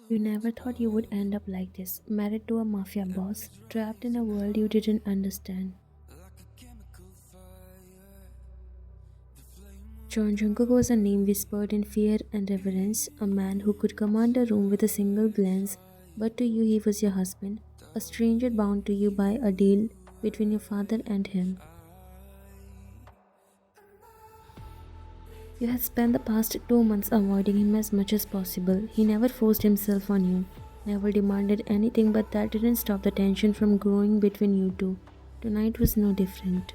You never thought you would end up like this, married to a mafia boss, trapped in a world you didn't understand. John Jungkook was a name whispered in fear and reverence, a man who could command a room with a single glance, but to you he was your husband, a stranger bound to you by a deal between your father and him. You had spent the past 2 months avoiding him as much as possible. He never forced himself on you, never demanded anything, but that didn't stop the tension from growing between you two. Tonight was no different.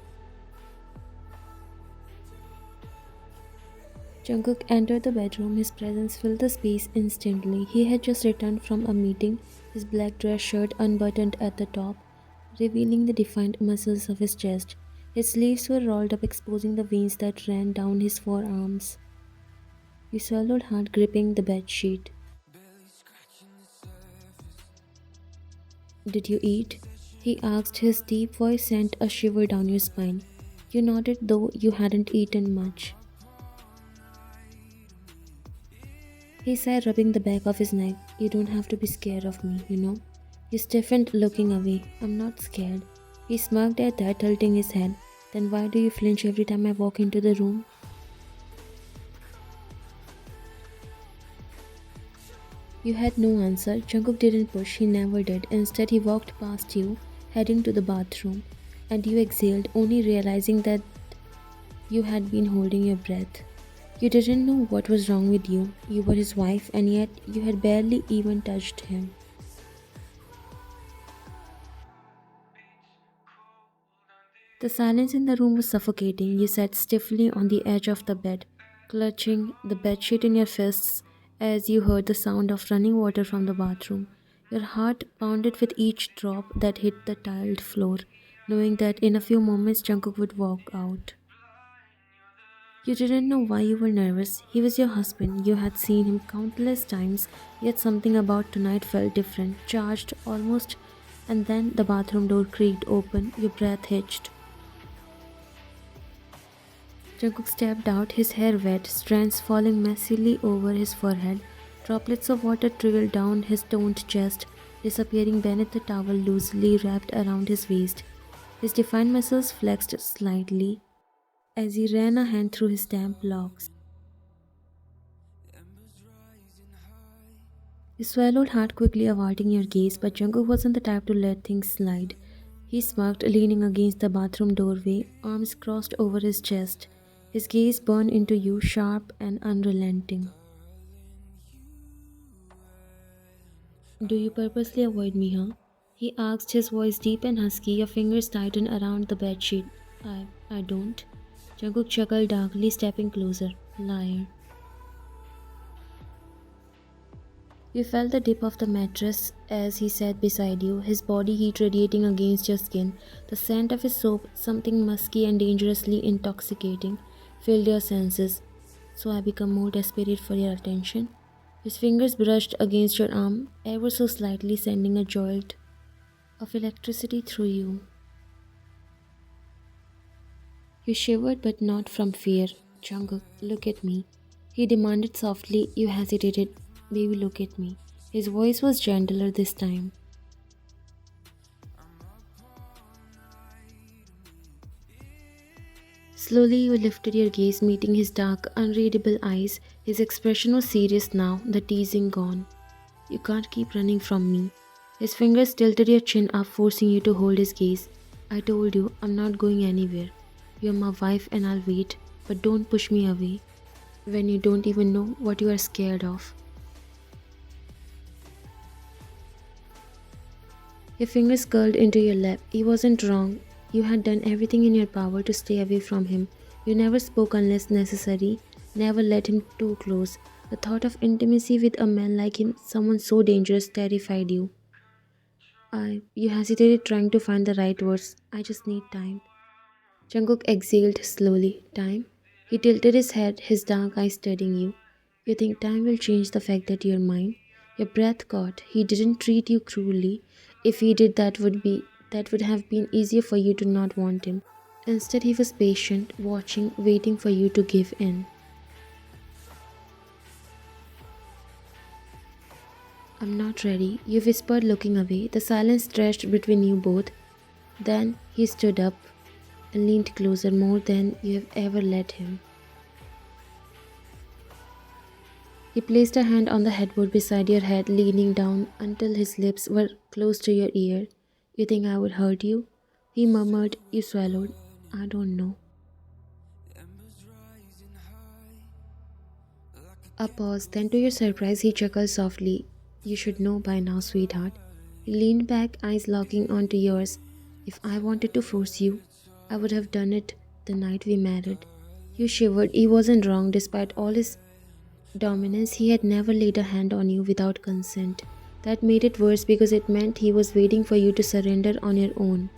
Jungkook entered the bedroom, his presence filled the space instantly. He had just returned from a meeting, his black dress shirt unbuttoned at the top, revealing the defined muscles of his chest. His sleeves were rolled up, exposing the veins that ran down his forearms. He swallowed hard, gripping the bedsheet. Did you eat? He asked. His deep voice sent a shiver down your spine. You nodded, though you hadn't eaten much. He said, rubbing the back of his neck. You don't have to be scared of me, you know. He stiffened, looking away. I'm not scared. He smirked at that, tilting his head. Then why do you flinch every time I walk into the room? You had no answer. Jungkook didn't push, he never did. Instead, he walked past you, heading to the bathroom. And you exhaled, only realizing that you had been holding your breath. You didn't know what was wrong with you. You were his wife, and yet you had barely even touched him. The silence in the room was suffocating. You sat stiffly on the edge of the bed, clutching the bedsheet in your fists as you heard the sound of running water from the bathroom. Your heart pounded with each drop that hit the tiled floor, knowing that in a few moments Jungkook would walk out. You didn't know why you were nervous. He was your husband. You had seen him countless times, yet something about tonight felt different, charged almost. And then the bathroom door creaked open, your breath hitched. Jungkook stepped out, his hair wet, strands falling messily over his forehead. Droplets of water trickled down his toned chest, disappearing beneath the towel loosely wrapped around his waist. His defined muscles flexed slightly as he ran a hand through his damp locks. You swallowed hard, quickly averting your gaze, but Jungkook wasn't the type to let things slide. He smirked, leaning against the bathroom doorway, arms crossed over his chest. His gaze burned into you, sharp and unrelenting. Do you purposely avoid me, huh? He asked, his voice deep and husky, your fingers tightened around the bedsheet. I don't. Jungkook chuckled darkly, stepping closer. Liar. You felt the dip of the mattress as he sat beside you, his body heat radiating against your skin. The scent of his soap, something musky and dangerously intoxicating, filled your senses. So I become more desperate for your attention. His fingers brushed against your arm, ever so slightly, sending a jolt of electricity through you. You shivered, but not from fear. Jungkook, look at me. He demanded softly. You hesitated. Baby, look at me. His voice was gentler this time. Slowly, you lifted your gaze, meeting his dark, unreadable eyes. His expression was serious now, the teasing gone. You can't keep running from me. His fingers tilted your chin up, forcing you to hold his gaze. I told you, I'm not going anywhere. You're my wife and I'll wait, but don't push me away when you don't even know what you are scared of. Your fingers curled into your lap. He wasn't wrong. You had done everything in your power to stay away from him. You never spoke unless necessary, never let him too close. The thought of intimacy with a man like him, someone so dangerous, terrified you. You hesitated, trying to find the right words. I just need time. Jungkook exhaled slowly. Time? He tilted his head, his dark eyes studying you. You think time will change the fact that you're mine? Your breath caught. He didn't treat you cruelly. If he did, that would have been easier for you to not want him. Instead, he was patient, watching, waiting for you to give in. I'm not ready, you whispered, looking away. The silence stretched between you both. Then he stood up and leaned closer, more than you have ever let him. He placed a hand on the headboard beside your head, leaning down until his lips were close to your ear. You think I would hurt you? He murmured. You swallowed. I don't know. A pause, then to your surprise, he chuckled softly. You should know by now, sweetheart. He leaned back, eyes locking onto yours. If I wanted to force you, I would have done it the night we married. You shivered. He wasn't wrong. Despite all his dominance, he had never laid a hand on you without consent. That made it worse because it meant he was waiting for you to surrender on your own.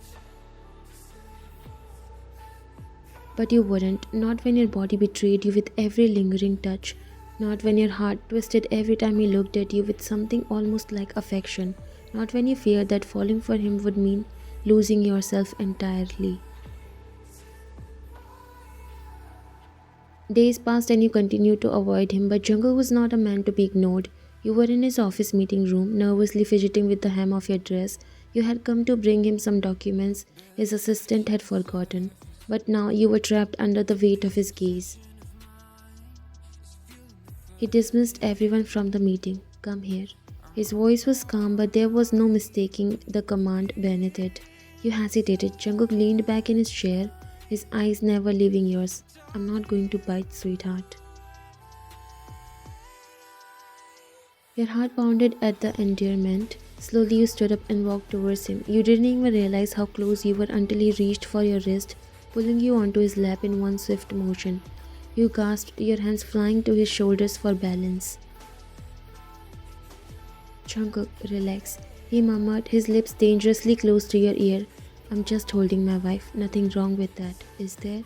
But you wouldn't, not when your body betrayed you with every lingering touch, not when your heart twisted every time he looked at you with something almost like affection, not when you feared that falling for him would mean losing yourself entirely. Days passed and you continued to avoid him, but Jungle was not a man to be ignored. You were in his office meeting room, nervously fidgeting with the hem of your dress. You had come to bring him some documents his assistant had forgotten, but now you were trapped under the weight of his gaze. He dismissed everyone from the meeting. Come here. His voice was calm, but there was no mistaking the command beneath it. You hesitated. Jungkook leaned back in his chair, his eyes never leaving yours. I'm not going to bite, sweetheart. Your heart pounded at the endearment. Slowly you stood up and walked towards him. You didn't even realize how close you were until he reached for your wrist, pulling you onto his lap in one swift motion. You gasped, your hands flying to his shoulders for balance. Jungkook, relax, he murmured, his lips dangerously close to your ear. I'm just holding my wife. Nothing wrong with that, is there?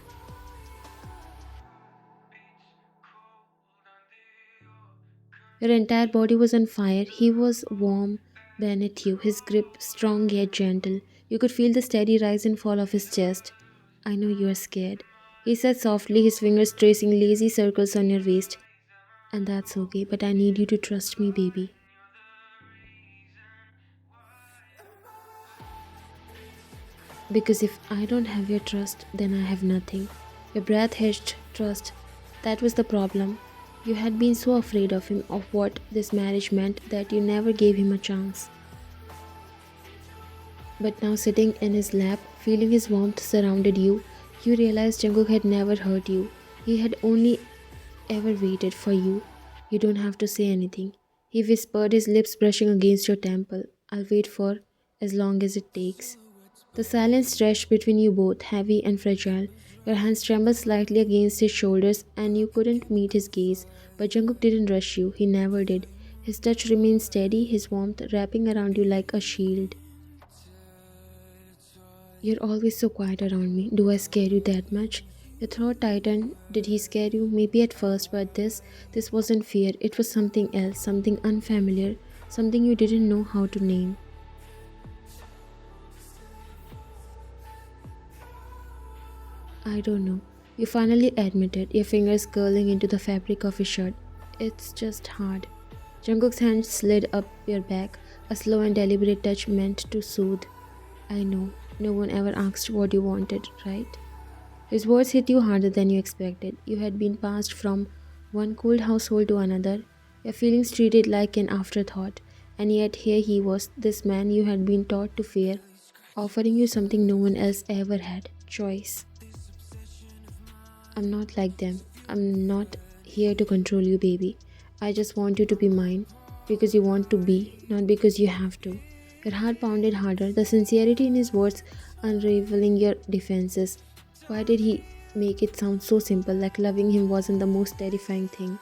Your entire body was on fire. He was warm beneath you, his grip strong yet gentle. You could feel the steady rise and fall of his chest. I know you are scared, he said softly, his fingers tracing lazy circles on your waist. And that's okay, but I need you to trust me, baby. Because if I don't have your trust, then I have nothing. Your breath hitched. Trust. That was the problem. You had been so afraid of him, of what this marriage meant, that you never gave him a chance. But now sitting in his lap, feeling his warmth surrounded you, you realized Jungkook had never hurt you. He had only ever waited for you. You don't have to say anything, he whispered, his lips brushing against your temple. I'll wait for as long as it takes. The silence stretched between you both, heavy and fragile. Your hands trembled slightly against his shoulders and you couldn't meet his gaze. But Jungkook didn't rush you, he never did. His touch remained steady, his warmth wrapping around you like a shield. You're always so quiet around me. Do I scare you that much? Your throat tightened. Did he scare you? Maybe at first, but this wasn't fear. It was something else, something unfamiliar, something you didn't know how to name. I don't know. You finally admitted, your fingers curling into the fabric of his shirt. It's just hard. Jungkook's hand slid up your back, a slow and deliberate touch meant to soothe. I know. No one ever asked what you wanted, right? His words hit you harder than you expected. You had been passed from one cold household to another, your feelings treated like an afterthought, and yet here he was, this man you had been taught to fear, offering you something no one else ever had, choice. I'm not like them. I'm not here to control you, baby. I just want you to be mine, because you want to be, not because you have to. Your heart pounded harder, the sincerity in his words unraveling your defenses. Why did he make it sound so simple, like loving him wasn't the most terrifying thing?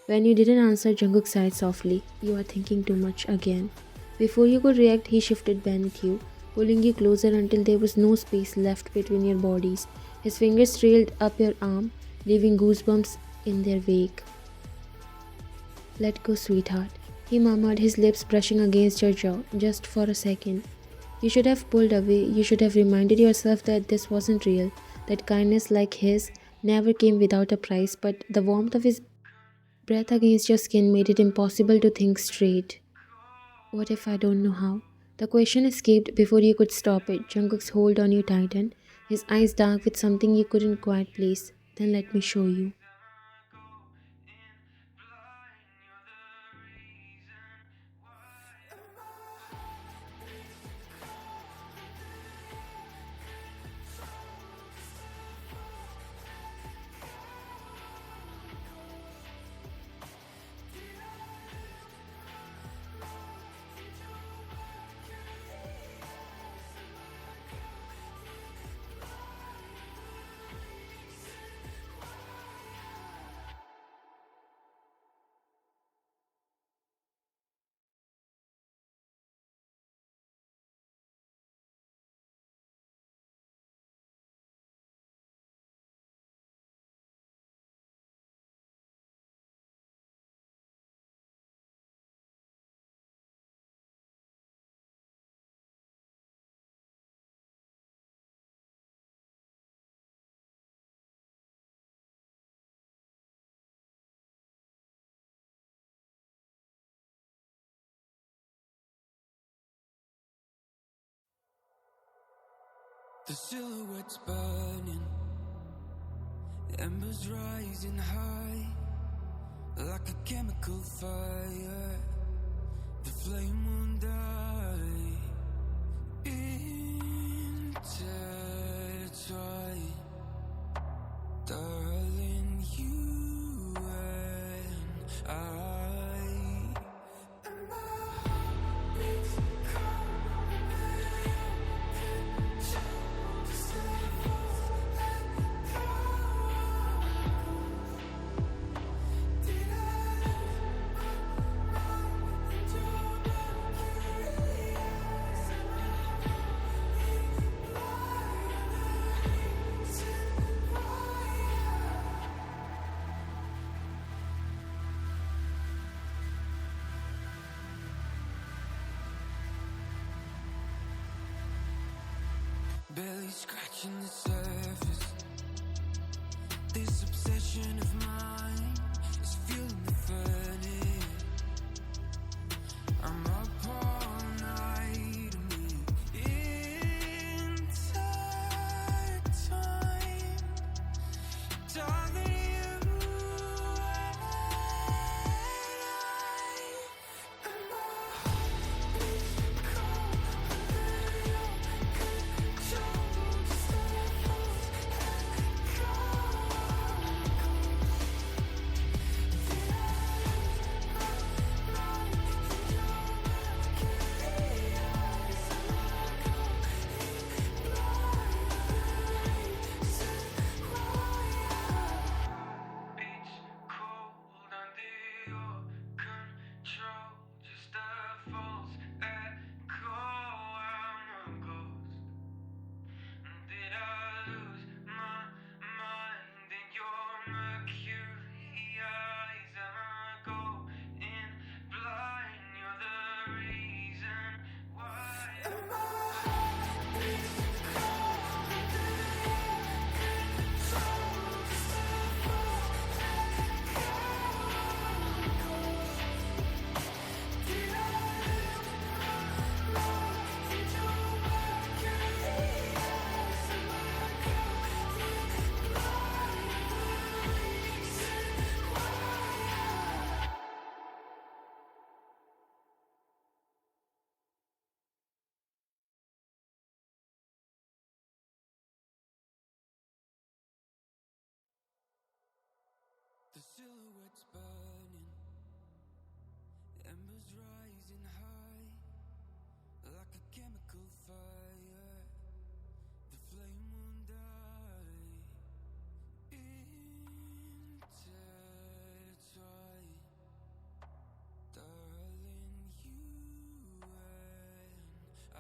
When you didn't answer, Jungkook sighed softly. You are thinking too much again. Before you could react, he shifted beneath you, pulling you closer until there was no space left between your bodies. His fingers trailed up your arm, leaving goosebumps in their wake. Let go, sweetheart, he murmured, his lips brushing against your jaw, just for a second. You should have pulled away. You should have reminded yourself that this wasn't real, that kindness like his never came without a price, but the warmth of his breath against your skin made it impossible to think straight. What if I don't know how? The question escaped before you could stop it. Jungkook's hold on you tightened, his eyes dark with something you couldn't quite place. Then let me show you. The silhouette's burning, the embers rising high, like a chemical fire. The flame won't die. Intertwine, darling, you and I. Barely scratching the surface. This obsession of mine is fueling the furnace. I'm up all night and we intertwine. Darling, you and the silhouette's burning, the embers rising high, like a chemical fire. The flame won't die. Intertwine, darling, you and I.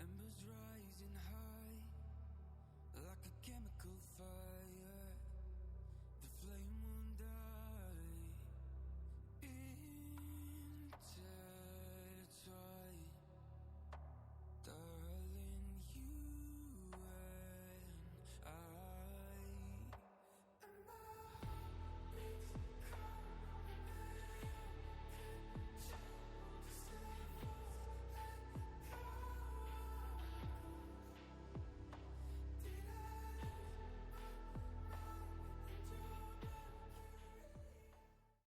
embers rising high like a chemical fire.